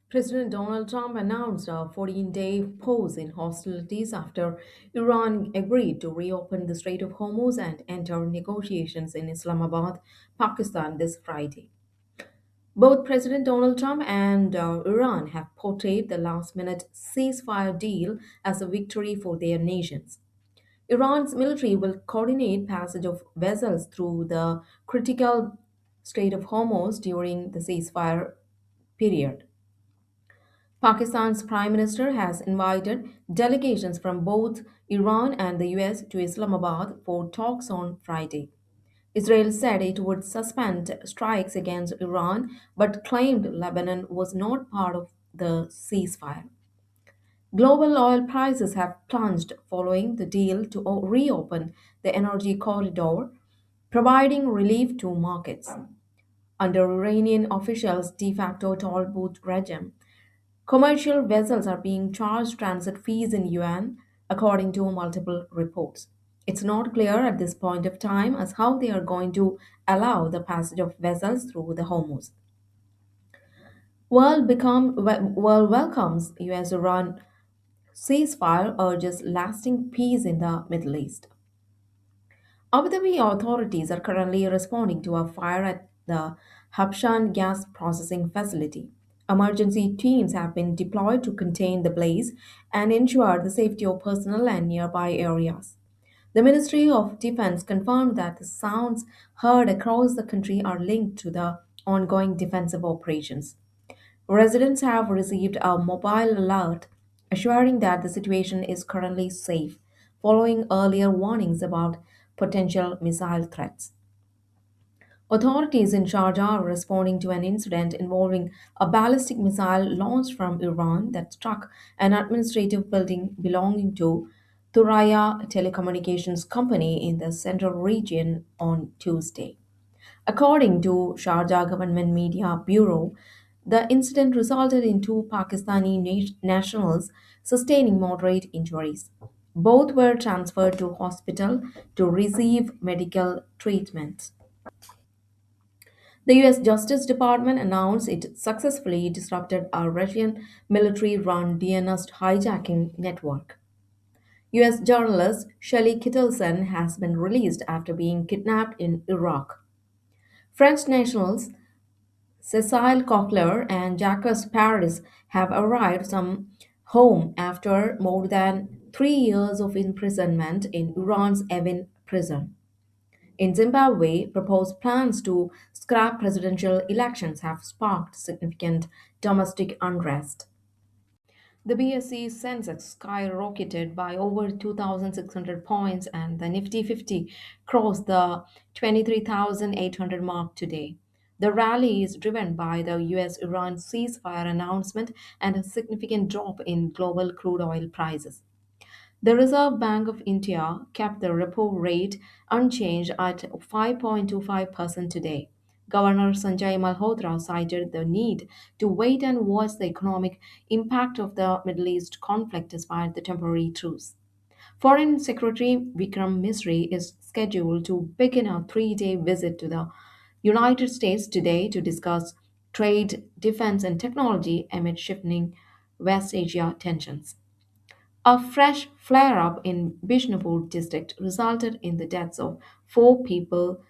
President Donald Trump announced a 14-day pause in hostilities after Iran agreed to reopen the Strait of Hormuz and enter negotiations in Islamabad, Pakistan this Friday. Both President Donald Trump and Iran have portrayed the last minute ceasefire deal as a victory for their nations. Iran's military will coordinate passage of vessels through the critical Strait of Hormuz during the ceasefire period. Pakistan's Prime Minister has invited delegations from both Iran and the US to Islamabad for talks on Friday. Israel said it would suspend strikes against Iran but claimed Lebanon was not part of the ceasefire. Global oil prices have plunged following the deal to reopen the energy corridor, providing relief to markets. Under Iranian officials' de facto toll booth regime, commercial vessels are being charged transit fees in yuan, according to multiple reports. It's not clear at this point of time as how they are going to allow the passage of vessels through the Hormuz. World welcomes US-Iran ceasefire urges lasting peace in the Middle East. Abu Dhabi authorities are currently responding to a fire at the Habshan gas processing facility. Emergency teams have been deployed to contain the blaze and ensure the safety of personnel and nearby areas. The Ministry of Defense confirmed that the sounds heard across the country are linked to the ongoing defensive operations. Residents have received a mobile alert assuring that the situation is currently safe, following earlier warnings about potential missile threats. Authorities in Sharjah are responding to an incident involving a ballistic missile launched from Iran that struck an administrative building belonging to Thuraya Telecommunications Company in the central region on Tuesday. According to Sharjah Government Media Bureau, the incident resulted in two Pakistani nationals sustaining moderate injuries. Both were transferred to hospital to receive medical treatment. The US Justice Department announced it successfully disrupted a Russian military run DNS hijacking network. US journalist Shelley Kittleson has been released after being kidnapped in Iraq. French nationals Cecile Cochler and Jacques Paris have arrived some home after more than 3 years of imprisonment in Iran's Evin prison. In Zimbabwe, proposed plans to scrap presidential elections have sparked significant domestic unrest. The BSE Sensex skyrocketed by over 2,600 points and the Nifty 50 crossed the 23,800 mark today. The rally is driven by the US Iran ceasefire announcement and a significant drop in global crude oil prices. The Reserve Bank of India kept the repo rate unchanged at 5.25% today. Governor Sanjay Malhotra cited the need to wait and watch the economic impact of the Middle East conflict despite the temporary truce. Foreign Secretary Vikram Misri is scheduled to begin a 3-day visit to the United States today to discuss trade, defense, and technology amid shifting West Asia tensions. A fresh flare up in Bishnupur district resulted in the deaths of 4 people,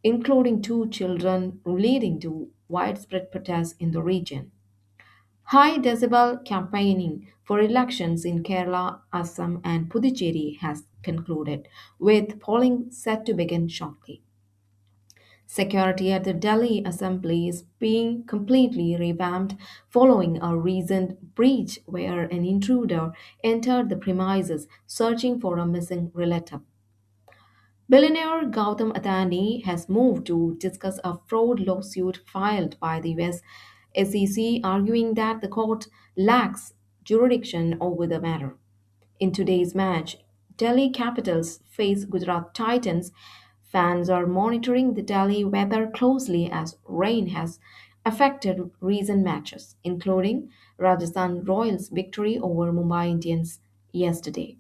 including 2 children, leading to widespread protests in the region. High decibel campaigning for elections in Kerala, Assam, and Puducherry has concluded, with polling set to begin shortly. Security at the Delhi Assembly is being completely revamped following a recent breach where an intruder entered the premises searching for a missing relative. Billionaire Gautam Adani has moved to discuss a fraud lawsuit filed by the US SEC, arguing that the court lacks jurisdiction over the matter. In today's match, Delhi Capitals face Gujarat Titans. Fans are monitoring the Delhi weather closely as rain has affected recent matches, including Rajasthan Royals' victory over Mumbai Indians yesterday.